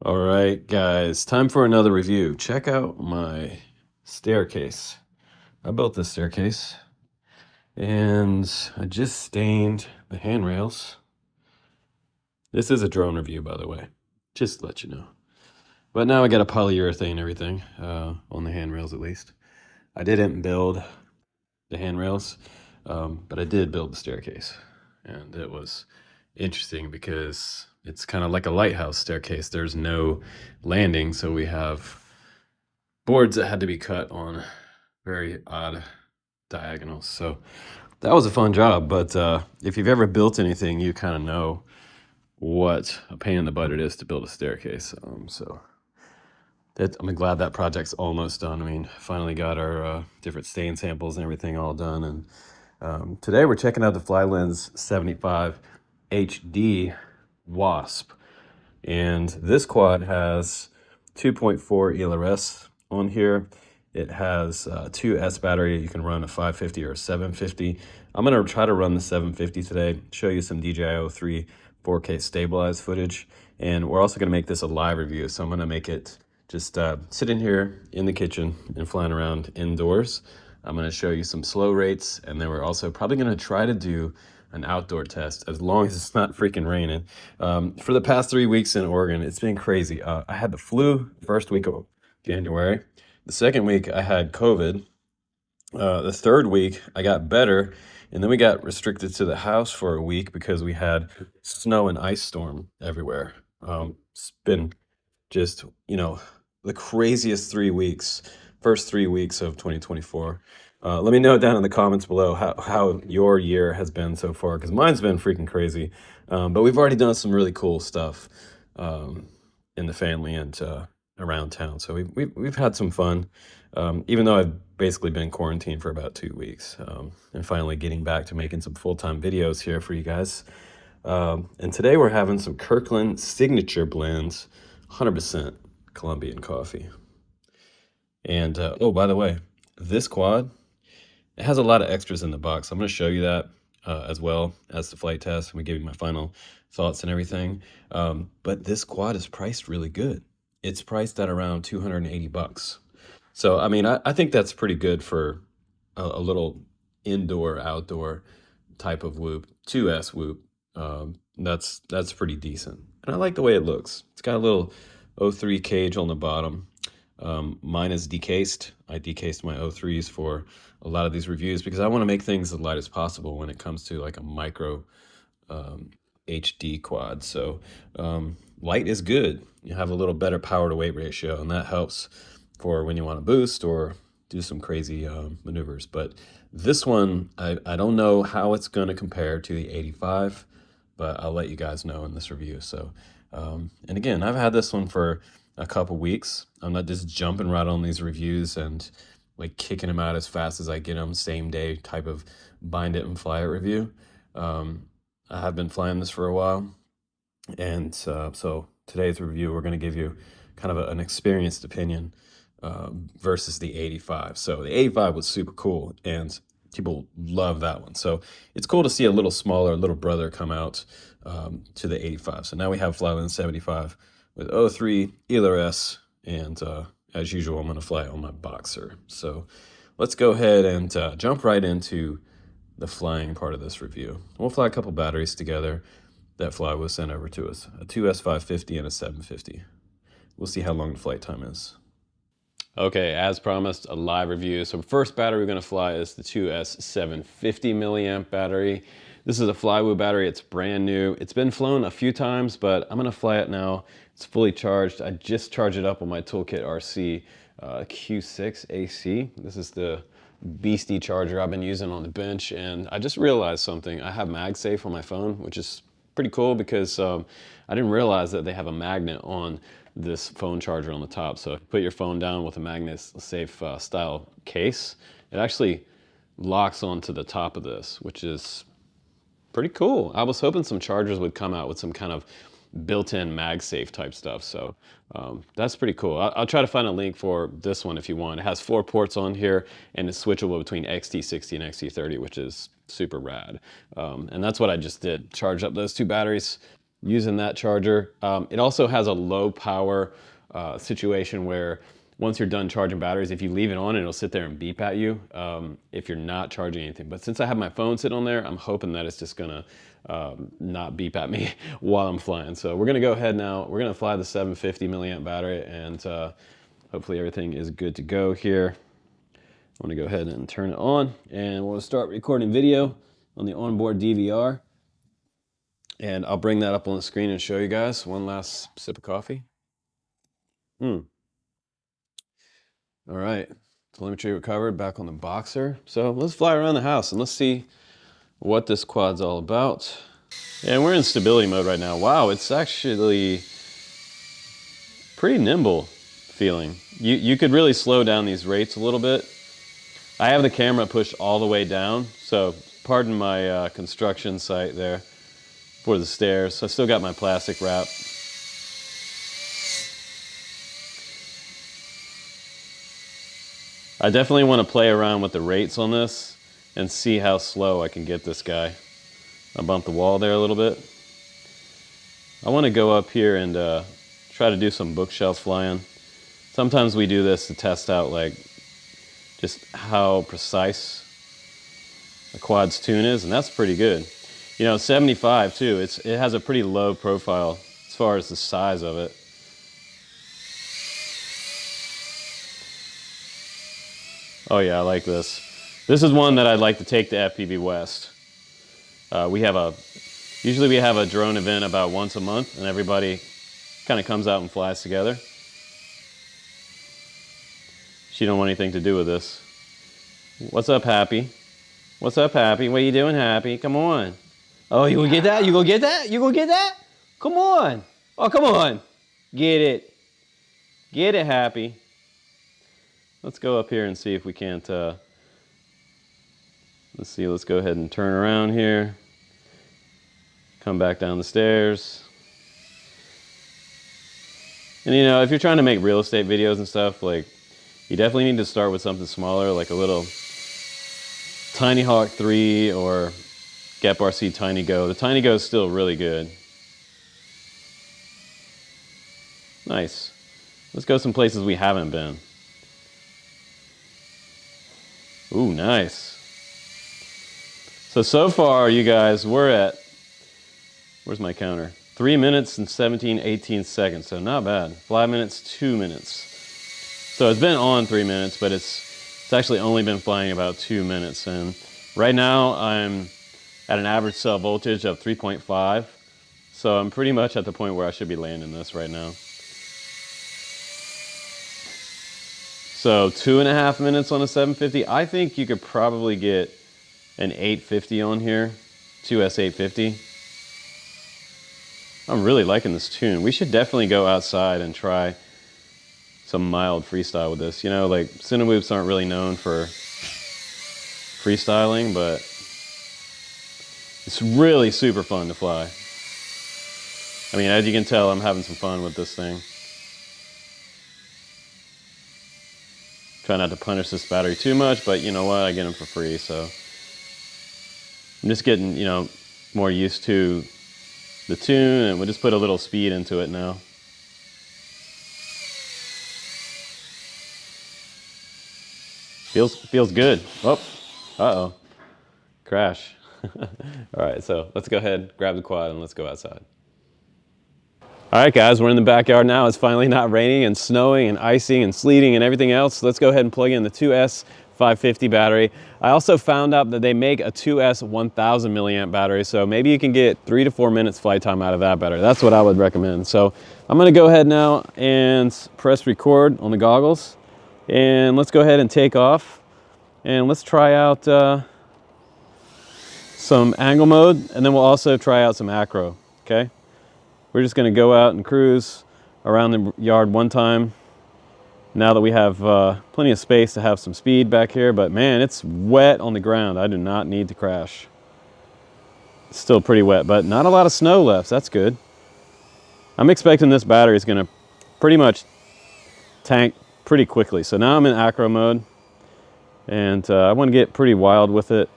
All right, guys, time for another review. Check out my staircase. I built this staircase and I just stained the handrails. This is a drone review, by the way, just to let you know. But now I got a polyurethane everything, on the handrails at least. I didn't build the handrails, but I did build the staircase. And it was interesting because it's kind of like a lighthouse staircase. There's no landing, so we have boards that had to be cut on very odd diagonals. So that was a fun job. But if you've ever built anything, you kind of know what a pain in the butt it is to build a staircase. I'm glad that project's almost done. I mean, finally got our different stain samples and everything all done. And today we're checking out the FlyLens75 HD Wasp. And this quad has 2.4 ELRS on here. It has a 2S battery. You can run a 550 or a 750. I'm going to try to run the 750 today, show you some DJI 3 4K stabilized footage. And we're also going to make this a live review. So I'm going to make it just sitting here in the kitchen and flying around indoors. I'm going to show you some slow rates. And then we're also probably going to try to do an outdoor test as long as it's not freaking raining. For the past 3 weeks in Oregon, it's been crazy. I had the flu first week of January. The second week I had COVID. The third week I got better, and then we got restricted to the house for a week because we had snow and ice storm everywhere. It's been just, the craziest 3 weeks, first 3 weeks of 2024. Let me know down in the comments below how your year has been so far, because mine's been freaking crazy. But we've already done some really cool stuff in the family and around town. So we've had some fun, even though I've basically been quarantined for about 2 weeks, and finally getting back to making some full-time videos here for you guys. And today we're having some Kirkland Signature Blends, 100% Colombian coffee. And oh, by the way, this quad, it has a lot of extras in the box. I'm going to show you that as well as the flight test. I'm going to give you my final thoughts and everything. But this quad is priced really good. It's priced at around 280 bucks. So, I mean, I think that's pretty good for a little indoor, outdoor type of whoop, 2S whoop. That's pretty decent. And I like the way it looks. It's got a little O3 cage on the bottom. Mine is decased. I decased my O3s for a lot of these reviews because I want to make things as light as possible when it comes to like a micro HD quad. So light is good. You have a little better power to weight ratio, and that helps for when you want to boost or do some crazy maneuvers. But this one, I don't know how it's going to compare to the 85, but I'll let you guys know in this review. So, and again, I've had this one for a couple weeks. I'm not just jumping right on these reviews and like kicking them out as fast as I get them, same day type of bind it and fly it review. I have been flying this for a while. And so today's review, we're going to give you kind of an experienced opinion versus the 85. So the 85 was super cool and people love that one. So it's cool to see a little smaller little brother come out to the 85. So now we have FlyLens75 with O3, ELRS, and as usual, I'm going to fly on my Boxer. So let's go ahead and jump right into the flying part of this review. We'll fly a couple batteries together that Flywoo sent over to us, a 2S550 and a 750. We'll see how long the flight time is. Okay, as promised, a live review. So first battery we're going to fly is the 2S750 milliamp battery. This is a Flywoo battery. It's brand new. It's been flown a few times, but I'm going to fly it now. It's fully charged. I just charged it up on my Toolkit RC Q6 AC. This is the beastie charger I've been using on the bench, and I just realized something. I have MagSafe on my phone, which is pretty cool because I didn't realize that they have a magnet on this phone charger on the top. So if you put your phone down with a MagSafe style case, it actually locks onto the top of this, which is pretty cool. I was hoping some chargers would come out with some kind of built-in MagSafe type stuff. So that's pretty cool. I'll try to find a link for this one if you want. It has 4 ports on here and it's switchable between XT60 and XT30, which is super rad. And that's what I just did. Charge up those 2 batteries, using that charger. It also has a low power situation where once you're done charging batteries, if you leave it on, it'll sit there and beep at you if you're not charging anything. But since I have my phone sitting on there, I'm hoping that it's just gonna not beep at me while I'm flying. So we're gonna go ahead now. We're gonna fly the 750 milliamp battery, and hopefully everything is good to go here. I'm gonna go ahead and turn it on, and we'll start recording video on the onboard DVR. And I'll bring that up on the screen and show you guys. One last sip of coffee. All right, telemetry recovered, back on the Boxer. So let's fly around the house and let's see what this quad's all about. And we're in stability mode right now. Wow, it's actually pretty nimble feeling. You could really slow down these rates a little bit. I have the camera pushed all the way down, so pardon my construction site there for the stairs. I still got my plastic wrap. I definitely want to play around with the rates on this and see how slow I can get this guy. I bumped the wall there a little bit. I want to go up here and try to do some bookshelf flying. Sometimes we do this to test out like just how precise the quad's tune is, and that's pretty good. You know, 75 too, it has a pretty low profile as far as the size of it. Oh yeah, I like this. This is one that I'd like to take to FPV-West. Usually we have a drone event about once a month, and everybody kind of comes out and flies together. She don't want anything to do with this. What's up, Happy? What's up, Happy? What are you doing, Happy? Come on. Oh, you gonna get that? You gonna get that? You gonna get that? Come on. Oh, come on. Get it. Get it, Happy. Let's go up here and see if we can't, let's see, let's go ahead and turn around here. Come back down the stairs. And you know, if you're trying to make real estate videos and stuff, like, you definitely need to start with something smaller, like a little Tiny Hawk 3 or Gap RC Tiny Go. The Tiny Go is still really good. Nice. Let's go some places we haven't been. Ooh, nice. So far, you guys, we're at, where's my counter? 3 minutes and 17, 18 seconds, so not bad. 5 minutes, 2 minutes. So it's been on 3 minutes, but it's actually only been flying about 2 minutes. And right now, I'm at an average cell voltage of 3.5. So I'm pretty much at the point where I should be landing this right now. So 2.5 minutes on a 750. I think you could probably get an 850 on here, 2S850. I'm really liking this tune. We should definitely go outside and try some mild freestyle with this. You know, like cinewhoops aren't really known for freestyling, but it's really super fun to fly. I mean, as you can tell, I'm having some fun with this thing. Try not to punish this battery too much, but you know what? I get them for free, so I'm just getting, you know, more used to the tune, and we'll just put a little speed into it now. Feels good. Oh, uh-oh. Crash. All right, so let's go ahead, grab the quad, and let's go outside. All right, guys, we're in the backyard now. It's finally not raining and snowing and icing and sleeting and everything else. So let's go ahead and plug in the 2S 550 battery. I also found out that they make a 2S 1000 milliamp battery, so maybe you can get 3 to 4 minutes flight time out of that battery. That's what I would recommend. So I'm gonna go ahead now and press record on the goggles, and let's go ahead and take off, and let's try out some angle mode, and then we'll also try out some acro, okay? We're just gonna go out and cruise around the yard one time. Now that we have plenty of space to have some speed back here, but man, it's wet on the ground. I do not need to crash. It's still pretty wet, but not a lot of snow left, so that's good. I'm expecting this battery is gonna pretty much tank pretty quickly. So now I'm in acro mode, and I wanna get pretty wild with it.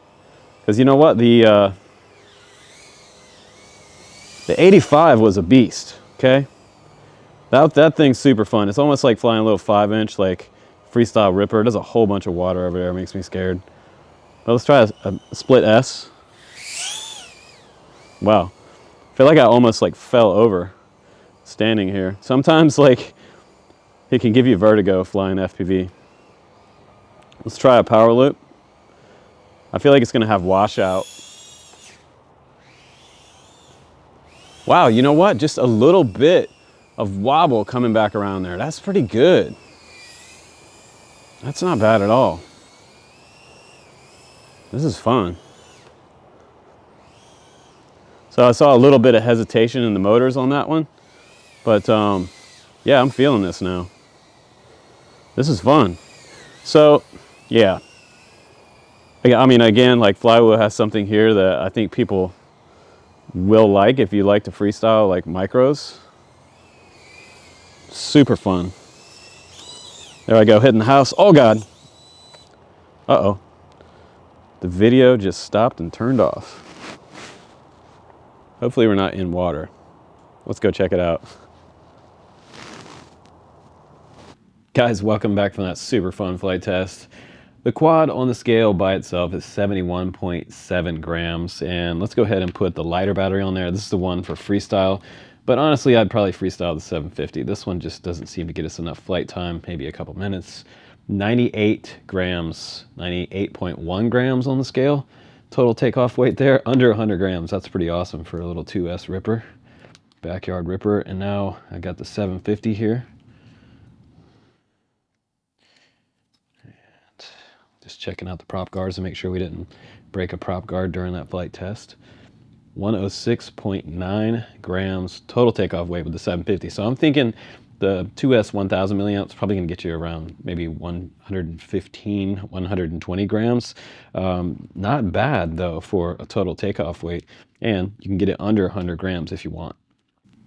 Because you know what, The 85 was a beast, okay? That thing's super fun. It's almost like flying a little 5-inch like freestyle ripper. There's a whole bunch of water over there. It makes me scared. But let's try a split S. Wow. I feel like I almost like fell over standing here. Sometimes like it can give you vertigo flying FPV. Let's try a power loop. I feel like it's gonna have washout. Wow, you know what? Just a little bit of wobble coming back around there. That's pretty good. That's not bad at all. This is fun. So I saw a little bit of hesitation in the motors on that one, but yeah, I'm feeling this now. This is fun. So yeah, I mean, again, like Flywoo has something here that I think people will like if you like to freestyle like micros. Super fun. There I go, hitting the house. Oh God. Uh-oh. The video just stopped and turned off. Hopefully we're not in water. Let's go check it out. Guys, welcome back from that super fun flight test. The quad on the scale by itself is 71.7 grams. And let's go ahead and put the lighter battery on there. This is the one for freestyle. But honestly, I'd probably freestyle the 750. This one just doesn't seem to get us enough flight time, maybe a couple minutes. 98 grams, 98.1 grams on the scale. Total takeoff weight there, under 100 grams. That's pretty awesome for a little 2S ripper, backyard ripper. And now I got the 750 here. And just checking out the prop guards to make sure we didn't break a prop guard during that flight test. 106.9 grams total takeoff weight with the 750. So I'm thinking the 2S 1000 milliamps is probably going to get you around maybe 115, 120 grams. Not bad though for a total takeoff weight, and you can get it under 100 grams if you want.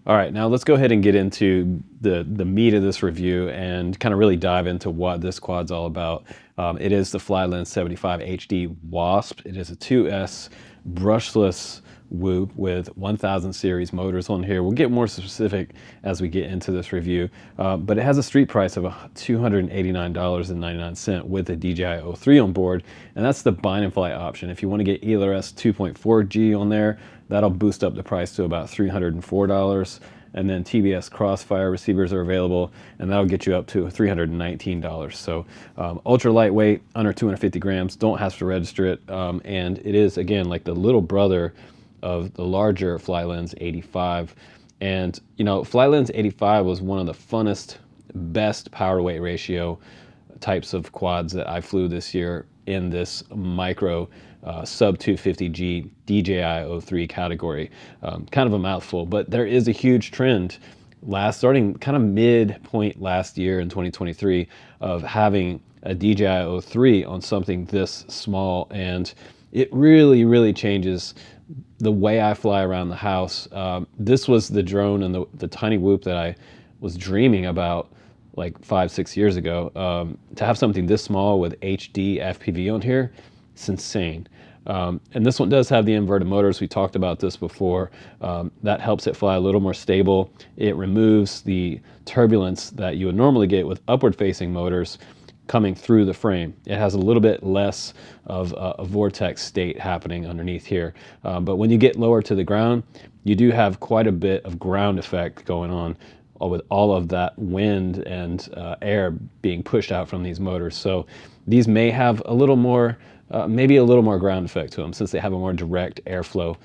All right, now let's go ahead and get into the meat of this review and kind of really dive into what this quad's all about. It is the FlyLens75 HD Wasp. It is a 2S brushless whoop with 1000 series motors on here. We'll get more specific as we get into this review, but it has a street price of $289.99 with a DJI O3 on board, and that's the bind and fly option. If you want to get ELRS 2.4G on there, that'll boost up the price to about $304. And then TBS Crossfire receivers are available, and that'll get you up to $319. So ultra lightweight, under 250 grams, don't have to register it, and it is, again, like the little brother of the larger FlyLens85. And you know, FlyLens85 was one of the funnest, best power weight ratio types of quads that I flew this year in this micro sub 250G DJI O3 category. Kind of a mouthful, but there is a huge trend starting kind of midpoint last year in 2023 of having a DJI O3 on something this small, and it really changes the way I fly around the house. This was the drone and the tiny whoop that I was dreaming about like 5-6 years ago. To have something this small with HD FPV on here, it's insane. And this one does have the inverted motors. We talked about this before. That helps it fly a little more stable. It removes the turbulence that you would normally get with upward facing motors coming through the frame. It has a little bit less of a vortex state happening underneath here. But when you get lower to the ground, you do have quite a bit of ground effect going on with all of that wind and air being pushed out from these motors. So these may have a little more, maybe a little more ground effect to them, since they have a more direct airflow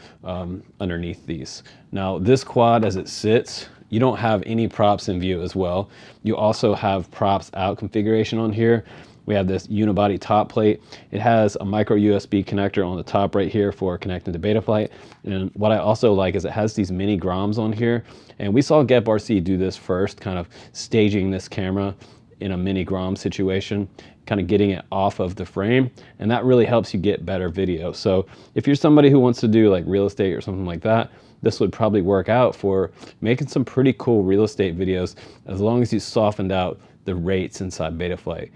underneath these. Now this quad as it sits, you don't have any props in view as well. You also have props out configuration on here. We have this unibody top plate. It has a micro USB connector on the top right here for connecting to Betaflight. And what I also like is it has these mini groms on here. And we saw Gep RC do this first, kind of staging this camera in a mini grom situation, kind of getting it off of the frame. And that really helps you get better video. So if you're somebody who wants to do like real estate or something like that, this would probably work out for making some pretty cool real estate videos, as long as you softened out the rates inside Betaflight,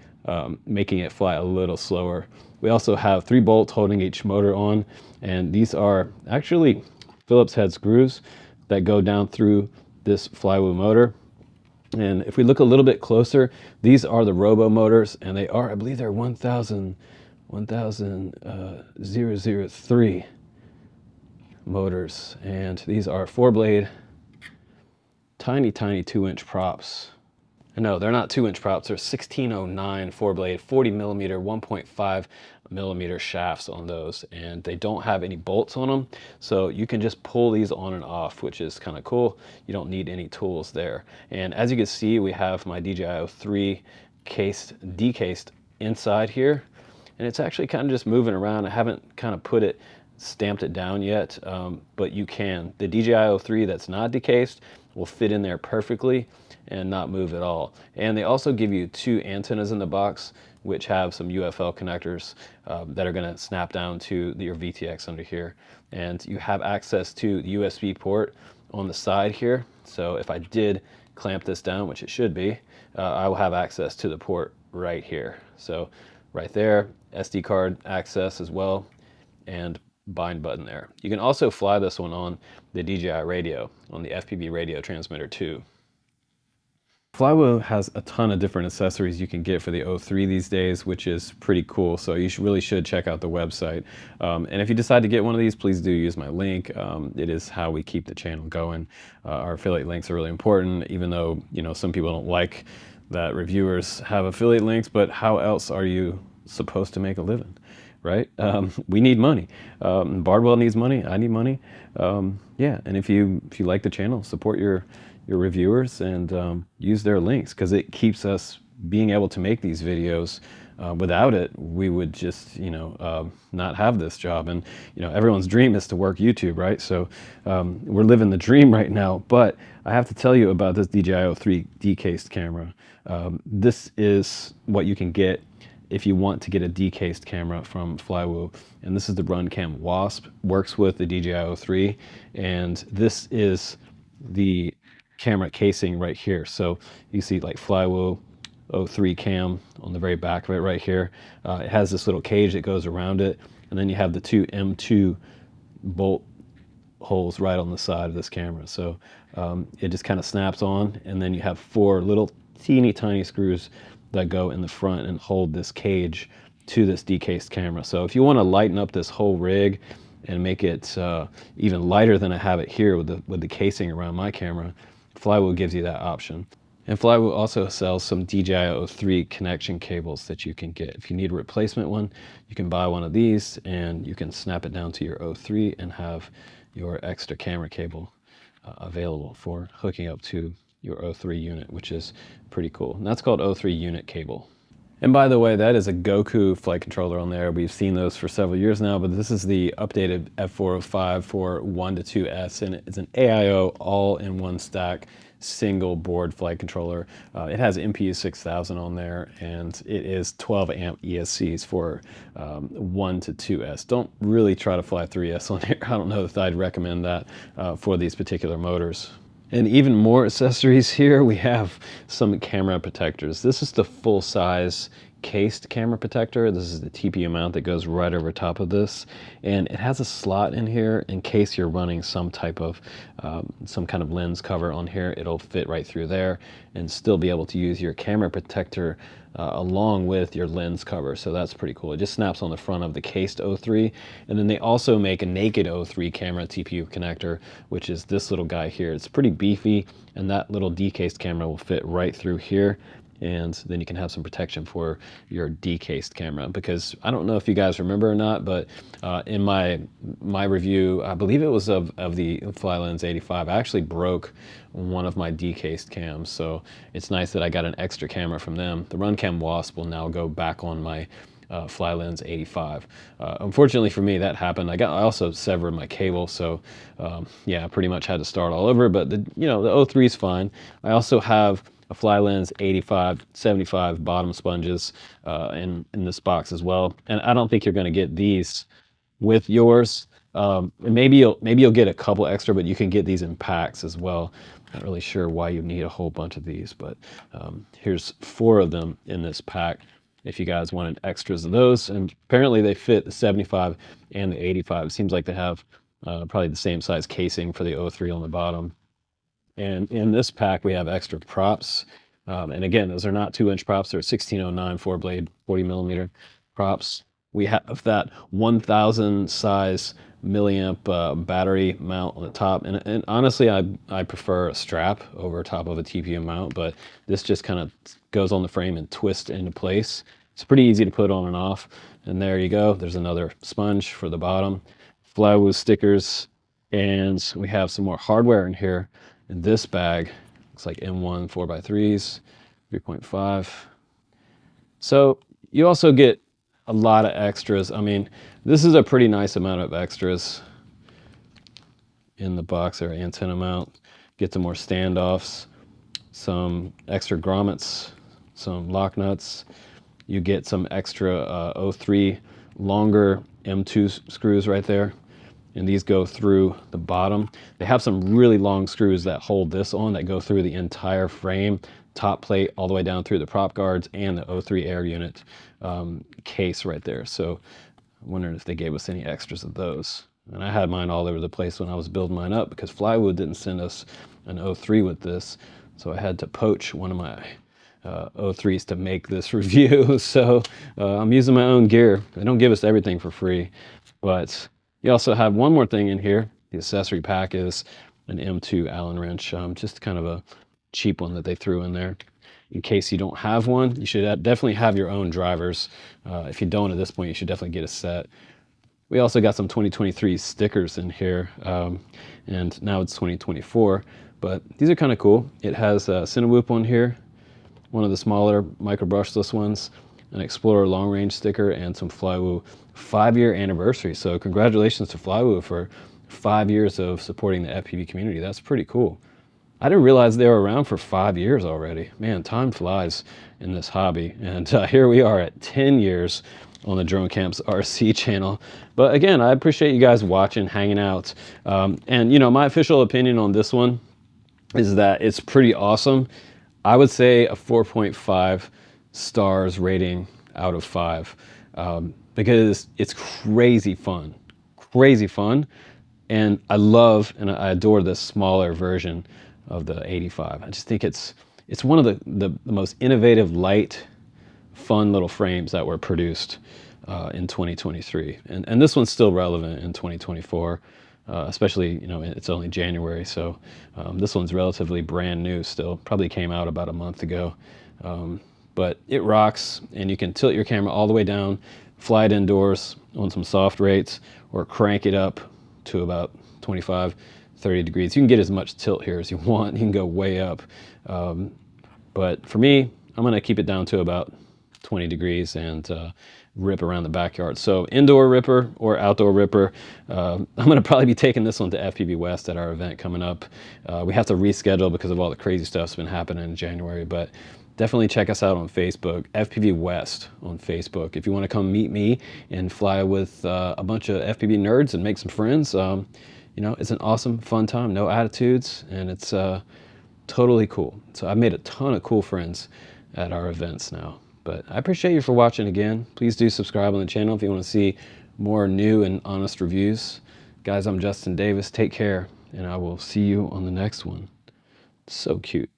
making it fly a little slower. We also have 3 bolts holding each motor on, and these are actually Phillips head screws that go down through this Flywoo motor. And if we look a little bit closer, these are the robo motors, and they are, I believe they're 1003 motors. And these are 4-blade, tiny 2-inch props. No, they're not 2-inch props. They're 1609 4-blade, 40 millimeter, 1.5 millimeter shafts on those, and they don't have any bolts on them, so you can just pull these on and off, which is kind of cool. You don't need any tools there. And as you can see, we have my DJI 3 decased inside here, and it's actually kind of just moving around. I haven't kind of stamped it down yet, but you can. The DJI 3 that's not decased will fit in there perfectly and not move at all. And they also give you 2 antennas in the box, which have some UFL connectors that are going to snap down to your VTX under here. And you have access to the USB port on the side here. So if I did clamp this down, which it should be, I will have access to the port right here. So right there, SD card access as well, and bind button there. You can also fly this one on the DJI radio, on the FPV radio transmitter too. Flywoo has a ton of different accessories you can get for the 03 these days, which is pretty cool. So you really should check out the website. And if you decide to get one of these, please do use my link. It is how we keep the channel going. Our affiliate links are really important, even though some people don't like that reviewers have affiliate links. But how else are you supposed to make a living? Right? We need money. Bardwell needs money. I need money. Yeah, and if you like the channel, support your reviewers and use their links, because it keeps us being able to make these videos. Without it, we would just not have this job. And everyone's dream is to work YouTube, right? So we're living the dream right now. But I have to tell you about this DJI 3 decased camera. This is what you can get if you want to get a decased camera from Flywoo. And this is the Runcam Wasp, works with the DJI 3, and this is the camera casing right here. So you see like Flywoo 03 cam on the very back of it right here. It has this little cage that goes around it, and then you have the 2 M2 bolt holes right on the side of this camera. So it just kind of snaps on, and then you have 4 little teeny tiny screws that go in the front and hold this cage to this decased camera. So if you want to lighten up this whole rig and make it even lighter than I have it here with the casing around my camera, Flywoo gives you that option. And Flywoo also sells some DJI 03 connection cables that you can get. If you need a replacement one, you can buy one of these and you can snap it down to your 03 and have your extra camera cable available for hooking up to your 03 unit, which is pretty cool. And that's called 03 unit cable. And by the way, that is a Goku flight controller on there. We've seen those for several years now, but this is the updated F405 for 1 to 2S, and it's an AIO all-in-one stack single board flight controller. It has MPU 6000 on there, and it is 12 amp ESCs for 1 to 2S. Don't really try to fly 3S on here. I don't know if I'd recommend that for these particular motors. And even more accessories here, we have some camera protectors. This is the full-size cased camera protector. This is the TPU mount that goes right over top of this, and it has a slot in here in case you're running some type of some kind of lens cover on here. It'll fit right through there and still be able to use your camera protector along with your lens cover. So that's pretty cool. It just snaps on the front of the cased 03, and then they also make a naked 03 camera TPU connector, which is this little guy here. It's pretty beefy, and that little decased camera will fit right through here. And then you can have some protection for your decased camera, because I don't know if you guys remember or not, but in my review, I believe it was of the FlyLens75, I actually broke one of my decased cams. So it's nice that I got an extra camera from them. The Runcam Wasp will now go back on my FlyLens85. Unfortunately for me, that happened. I also severed my cable, so yeah, I pretty much had to start all over. But the 03 is fine. I also have a FlyLens75 bottom sponges in this box as well, and I don't think you're going to get these with yours. Maybe you'll get a couple extra, but you can get these in packs as well. Not really sure why you need a whole bunch of these, but here's 4 of them in this pack if you guys wanted extras of those. And apparently they fit the 75 and the 85. It seems like they have probably the same size casing for the 03 on the bottom. And in this pack, we have extra props. And again, those are not 2-inch props. They're 1609 4-blade, 40mm props. We have that 1000 size milliamp battery mount on the top. And honestly, I prefer a strap over top of a TPU mount, but this just kind of goes on the frame and twists into place. It's pretty easy to put on and off. And there you go. There's another sponge for the bottom. Flywoo stickers. And we have some more hardware in here. In this bag, looks like M1 4x3s, 3.5. So you also get a lot of extras. I mean, this is a pretty nice amount of extras in the box. There, antenna mount, get some more standoffs, some extra grommets, some lock nuts. You get some extra 03 longer M2 screws right there. And these go through the bottom. They have some really long screws that hold this on that go through the entire frame, top plate, all the way down through the prop guards and the 03 air unit case right there. So I'm wondering if they gave us any extras of those. And I had mine all over the place when I was building mine up because Flywoo didn't send us an 03 with this. So I had to poach one of my 03s to make this review. So I'm using my own gear. They don't give us everything for free, but you also have one more thing in here. The accessory pack is an M2 Allen wrench, just kind of a cheap one that they threw in there. In case you don't have one, you should definitely have your own drivers. If you don't at this point, you should definitely get a set. We also got some 2023 stickers in here, and now it's 2024, but these are kind of cool. It has a cinewhoop on here, one of the smaller micro brushless ones, an Explorer long range sticker, and some Flywoo 5-year anniversary. So congratulations to Flywoo for 5 years of supporting the FPV community. That's pretty cool. I didn't realize they were around for 5 years already. Man, time flies in this hobby. And here we are at 10 years on the Drone Camps RC channel. But again, I appreciate you guys watching, hanging out. And you know, my official opinion on this one is that it's pretty awesome. I would say a 4.5 stars rating out of 5 because it's crazy fun, and I love and I adore this smaller version of the 85. I just think it's one of the most innovative, light, fun little frames that were produced in 2023, and this one's still relevant in 2024. Especially, you know, it's only January, so this one's relatively brand new still. Probably came out about a month ago, but it rocks, and you can tilt your camera all the way down, fly it indoors on some soft rates, or crank it up to about 25, 30 degrees. You can get as much tilt here as you want. You can go way up, but for me, I'm gonna keep it down to about 20 degrees and rip around the backyard. So indoor ripper or outdoor ripper. I'm going to probably be taking this one to FPV West at our event coming up. We have to reschedule because of all the crazy stuff that's been happening in January, but definitely check us out on Facebook, FPV West on Facebook. If you want to come meet me and fly with a bunch of FPV nerds and make some friends, you know, it's an awesome, fun time, no attitudes, and it's totally cool. So I've made a ton of cool friends at our events now. But I appreciate you for watching again. Please do subscribe on the channel if you want to see more new and honest reviews. Guys, I'm Justin Davis. Take care, and I will see you on the next one. So cute.